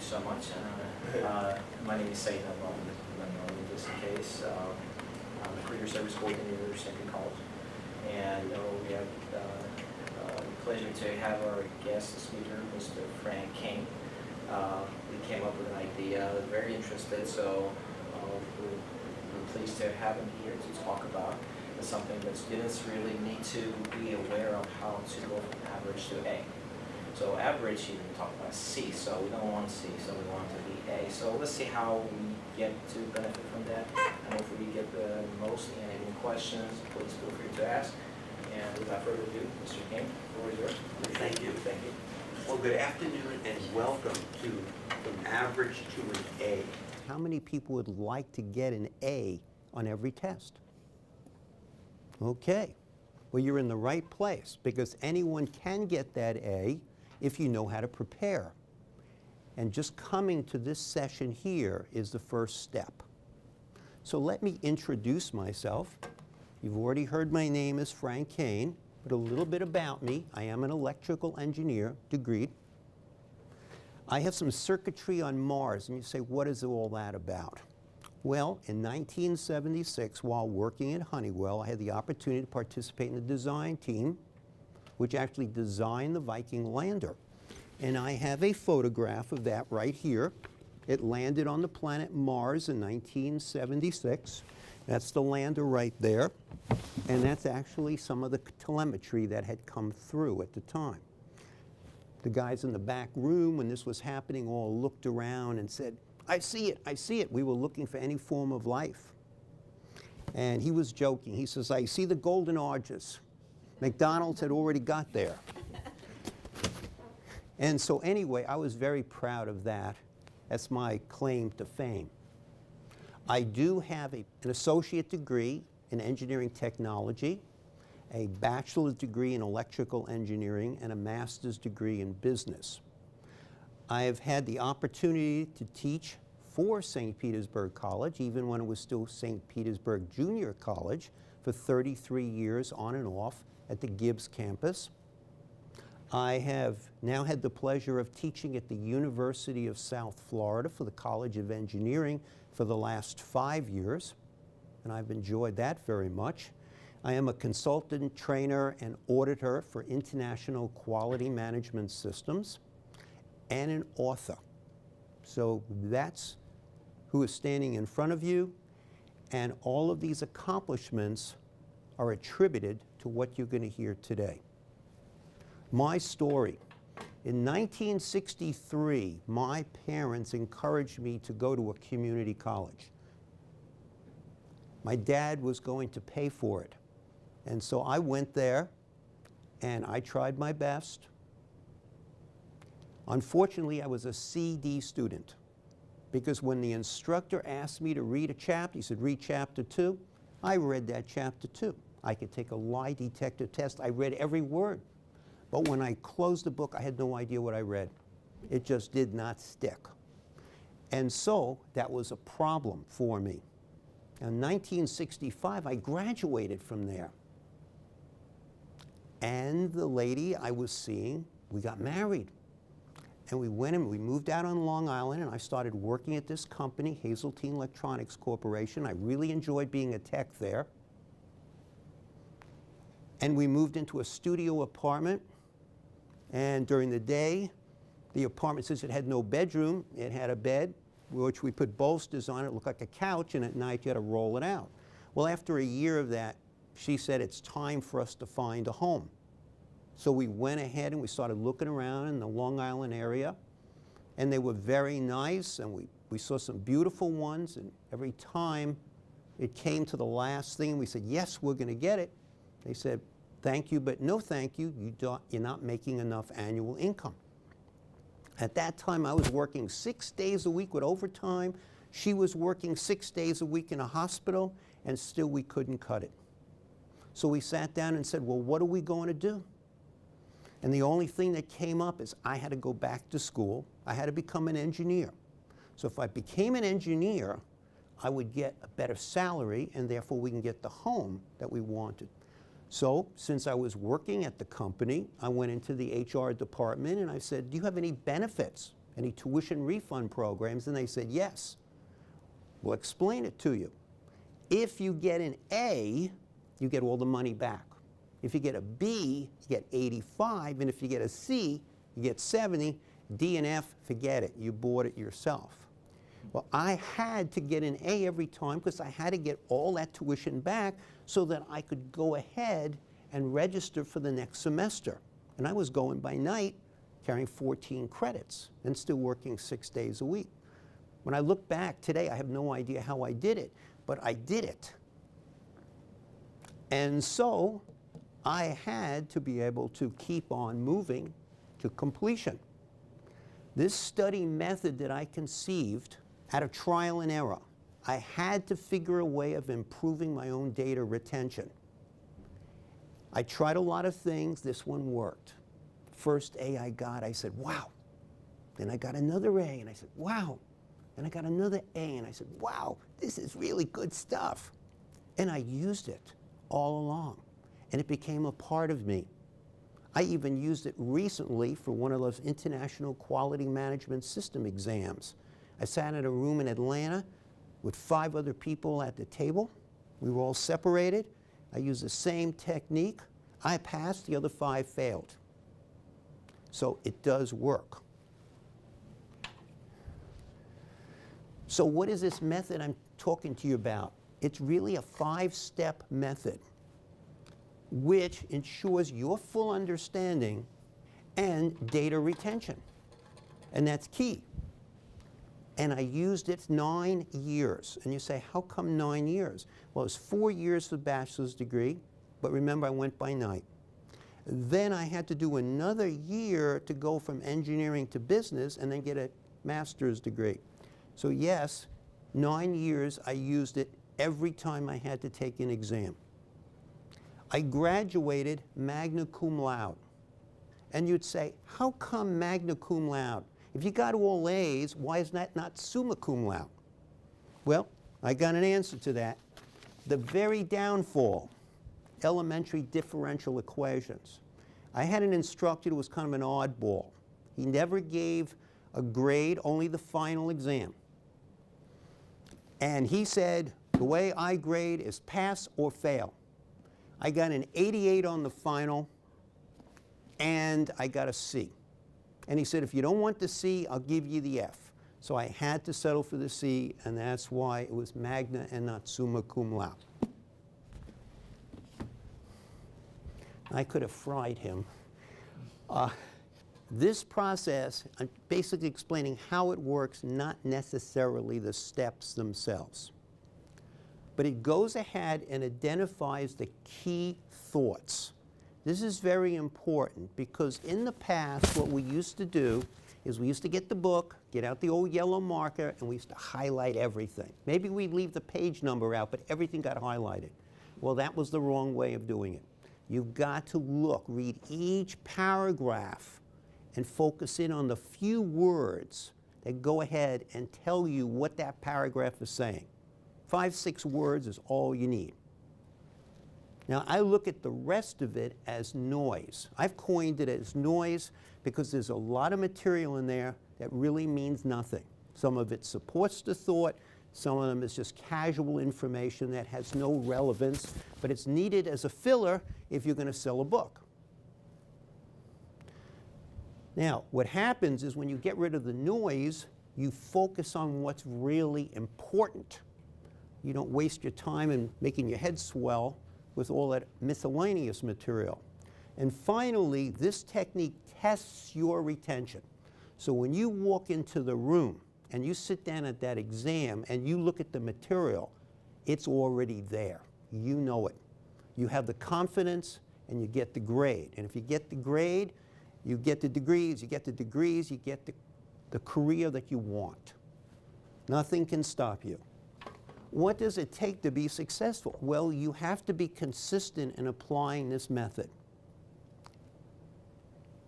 so much. My name is Said in this case. I'm a career service coordinator at Century College. And we have the pleasure to have our guest speaker, Mr. Frank King. We came up with an idea, very interested, so we're pleased to have him here to talk about something that students really need to be aware of, how to go from average to A. So average, you can talk about C, so we don't want C, so we want to be A. So let's see how we get to benefit from that, and hopefully we get the most. And any questions, please feel free to ask. And without further ado, Mr. King, the floor is yours. Thank you. Thank you. Well, good afternoon and welcome to From Average to an A. How many people would like to get an A on every test? Okay. Well, you're in the right place, because anyone can get that A if you know how to prepare. And just coming to this session here is the first step. So let me introduce myself. You've already heard my name is Frank Kane, but a little bit about me. I am an electrical engineer, degreed. I have some circuitry on Mars, and you say, what is all that about? Well, in 1976, while working at Honeywell, I had the opportunity to participate in the design team, which actually designed the Viking lander. And I have a photograph of that right here. It landed on the planet Mars in 1976. That's the lander right there. And that's actually some of the telemetry that had come through at the time. The guys in the back room, when this was happening, all looked around and said, I see it, I see it. We were looking for any form of life. And he was joking. He says, I see the golden arches. McDonald's had already got there. And so anyway, I was very proud of that. That's my claim to fame. I do have an associate degree in engineering technology, a bachelor's degree in electrical engineering, and a master's degree in business. I have had the opportunity to teach for St. Petersburg College, even when it was still St. Petersburg Junior College, for 33 years on and off at the Gibbs campus. I have now had the pleasure of teaching at the University of South Florida for the College of Engineering for the last 5 years, and I've enjoyed that very much. I am a consultant, trainer, and auditor for international quality management systems, and an author. So that's who is standing in front of you, and all of these accomplishments are attributed to what you're going to hear today. My story. In 1963, my parents encouraged me to go to a community college. My dad was going to pay for it. And so I went there, and I tried my best. Unfortunately, I was a CD student, because when the instructor asked me to read a chapter, he said, read chapter 2, I read that chapter 2. I could take a lie detector test. I read every word. But when I closed the book, I had no idea what I read. It just did not stick. And so that was a problem for me. In 1965, I graduated from there. And the lady I was seeing, we got married. And we went and we moved out on Long Island, and I started working at this company, Hazeltine Electronics Corporation. I really enjoyed being a tech there. And we moved into a studio apartment. And during the day, the apartment, since it had no bedroom, it had a bed, which we put bolsters on. It looked like a couch, and at night you had to roll it out. Well, after a year of that, she said, it's time for us to find a home. So we went ahead and we started looking around in the Long Island area, and they were very nice, and we saw some beautiful ones, and every time it came to the last thing, we said, yes, we're going to get it. They said, thank you, but no thank you. You're not making enough annual income. At that time, I was working 6 days a week with overtime. She was working 6 days a week in a hospital, and still we couldn't cut it. So we sat down and said, well, what are we going to do? And the only thing that came up is I had to go back to school. I had to become an engineer. So if I became an engineer, I would get a better salary, and therefore we can get the home that we wanted. So since I was working at the company, I went into the HR department and I said, do you have any benefits? any tuition refund programs? And they said, yes. We'll explain it to you. If you get an A, you get all the money back. If you get a B, you get 85, and if you get a C, you get 70. D and F, forget it. You bought it yourself. Well, I had to get an A every time because I had to get all that tuition back so that I could go ahead and register for the next semester. And I was going by night, carrying 14 credits, and still working 6 days a week. When I look back today, I have no idea how I did it, but I did it. And so I had to be able to keep on moving to completion. This study method that I conceived out of trial and error, I had to figure a way of improving my own data retention. I tried a lot of things. This one worked. First A I got, I said, wow. Then I got another A, and I said, wow. Then I got another A, and I said, wow, this is really good stuff. And I used it all along, and it became a part of me. I even used it recently for one of those International Quality Management System exams. I sat in a room in Atlanta with 5 other people at the table. We were all separated. I used the same technique. I passed, the other 5 failed. So it does work. So what is this method I'm talking to you about? It's really a 5-step method which ensures your full understanding and data retention. And that's key. And I used it 9 years. And you say, how come 9 years? Well, it's 4 years for the bachelor's degree, but remember I went by night. Then I had to do another year to go from engineering to business and then get a master's degree. So yes, 9 years I used it every time I had to take an exam. I graduated magna cum laude. And you'd say, how come magna cum laude? If you got all A's, why is that not summa cum laude? Well, I got an answer to that. The very downfall, elementary differential equations. I had an instructor who was kind of an oddball. He never gave a grade, only the final exam. And he said, the way I grade is pass or fail. I got an 88 on the final, and I got a C. And he said, if you don't want the C, I'll give you the F. So I had to settle for the C, and that's why it was magna and not summa cum laude. I could have fried him. This process, I'm basically explaining how it works, not necessarily the steps themselves. But it goes ahead and identifies the key thoughts. This is very important because in the past, what we used to do is we used to get the book, get out the old yellow marker, and we used to highlight everything. Maybe we'd leave the page number out, but everything got highlighted. Well, that was the wrong way of doing it. You've got to look, read each paragraph, and focus in on the few words that go ahead and tell you what that paragraph is saying. 5, 6 words is all you need. Now, I look at the rest of it as noise. I've coined it as noise because there's a lot of material in there that really means nothing. Some of it supports the thought, some of them is just casual information that has no relevance, but it's needed as a filler if you're going to sell a book. Now, what happens is when you get rid of the noise, you focus on what's really important. You don't waste your time in making your head swell with all that miscellaneous material. And finally, this technique tests your retention. So when you walk into the room and you sit down at that exam and you look at the material, it's already there. You know it. You have the confidence and you get the grade. And if you get the grade, you get the degrees, you get the degrees, you get the career that you want. Nothing can stop you. What does it take to be successful? Well, you have to be consistent in applying this method.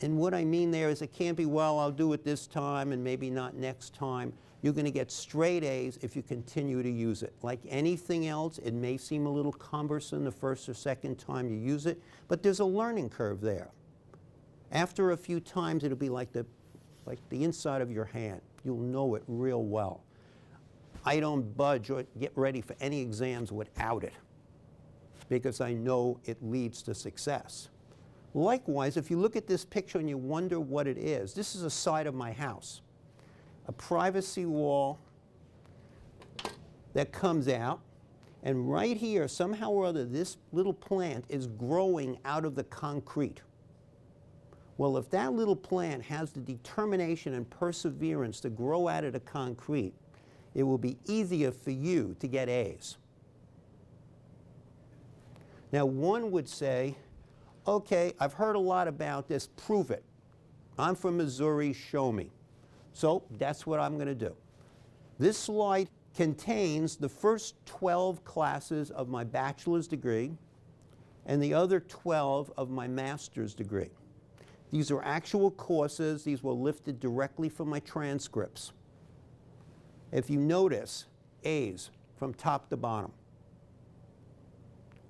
And what I mean there is it can't be, well, I'll do it this time and maybe not next time. You're going to get straight A's if you continue to use it. Like anything else, it may seem a little cumbersome the first or second time you use it, but there's a learning curve there. After a few times, it'll be like like the inside of your hand. You'll know it real well. I don't budge or get ready for any exams without it because I know it leads to success. Likewise, if you look at this picture and you wonder what it is, this is a side of my house. A privacy wall that comes out, and right here, somehow or other, this little plant is growing out of the concrete. Well, if that little plant has the determination and perseverance to grow out of the concrete, it will be easier for you to get A's. Now, one would say, okay, I've heard a lot about this, prove it. I'm from Missouri, show me. So that's what I'm going to do. This slide contains the first 12 classes of my bachelor's degree and the other 12 of my master's degree. These are actual courses. These were lifted directly from my transcripts. If you notice, A's from top to bottom.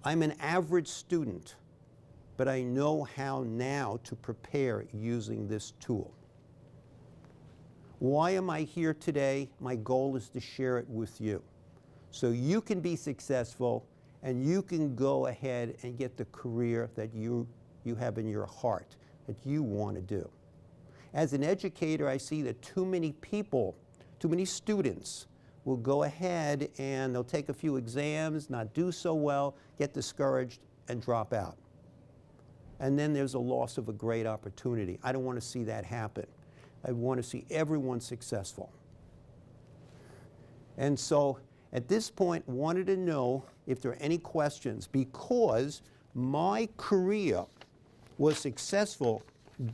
I'm an average student, but I know how now to prepare using this tool. Why am I here today? My goal is to share it with you so you can be successful and you can go ahead and get the career that you have in your heart, that you want to do. As an educator, I see that too many people, too many students will go ahead and they'll take a few exams, not do so well, get discouraged, and drop out. And then there's a loss of a great opportunity. I don't want to see that happen. I want to see everyone successful. And so at this point, wanted to know if there are any questions, because my career was successful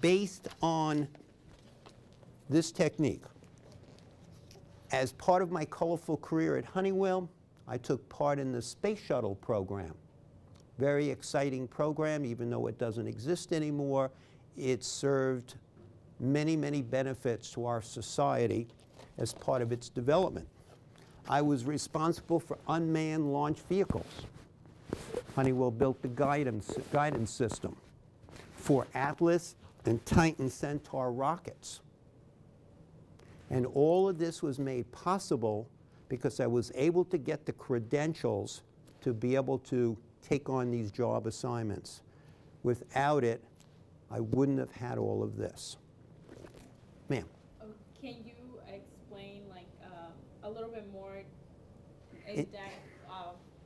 based on this technique. As part of my colorful career at Honeywell, I took part in the Space Shuttle program. Very exciting program, even though it doesn't exist anymore. It served many, many benefits to our society as part of its development. I was responsible for unmanned launch vehicles. Honeywell built the guidance system for Atlas and Titan Centaur rockets. And all of this was made possible because I was able to get the credentials to be able to take on these job assignments. Without it, I wouldn't have had all of this. Ma'am. Can you explain a little bit more in depth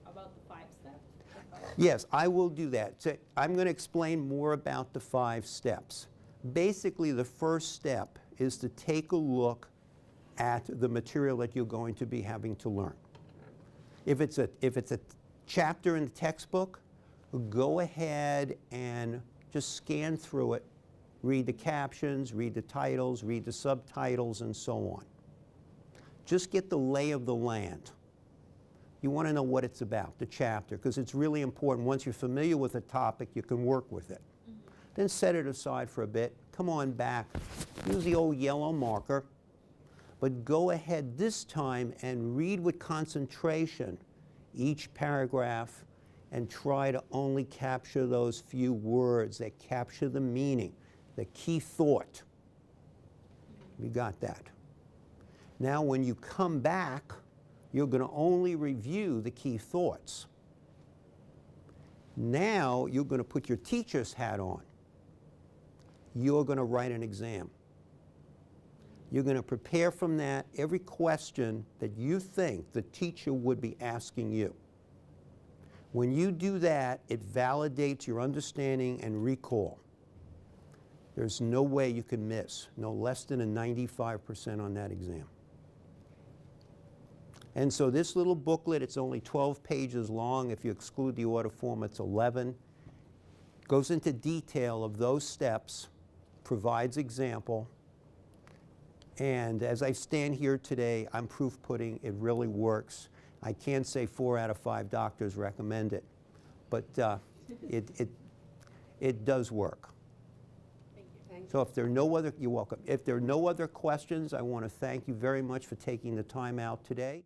about the 5 steps? Yes, I will do that. So I'm going to explain more about the 5 steps. Basically, the first step is to take a look at the material that you're going to be having to learn. If it's a chapter in the textbook, go ahead and just scan through it, read the captions, read the titles, read the subtitles, and so on. Just get the lay of the land. You want to know what it's about, the chapter, because it's really important. Once you're familiar with a topic, you can work with it. Then set it aside for a bit. Come on back. Use the old yellow marker. But go ahead this time and read with concentration each paragraph and try to only capture those few words that capture the meaning, the key thought. You got that. Now when you come back, you're going to only review the key thoughts. Now you're going to put your teacher's hat on. You're going to write an exam. You're going to prepare from that every question that you think the teacher would be asking you. When you do that, it validates your understanding and recall. There's no way you can miss, no less than a 95% on that exam. And so this little booklet, it's only 12 pages long. If you exclude the order form, it's 11. Goes into detail of those steps, provides example. And as I stand here today, I'm proof pudding. It really works. I can't say 4 out of 5 doctors recommend it, but it does work. Thank you. So if there are no other, you're welcome. If there are no other questions, I want to thank you very much for taking the time out today.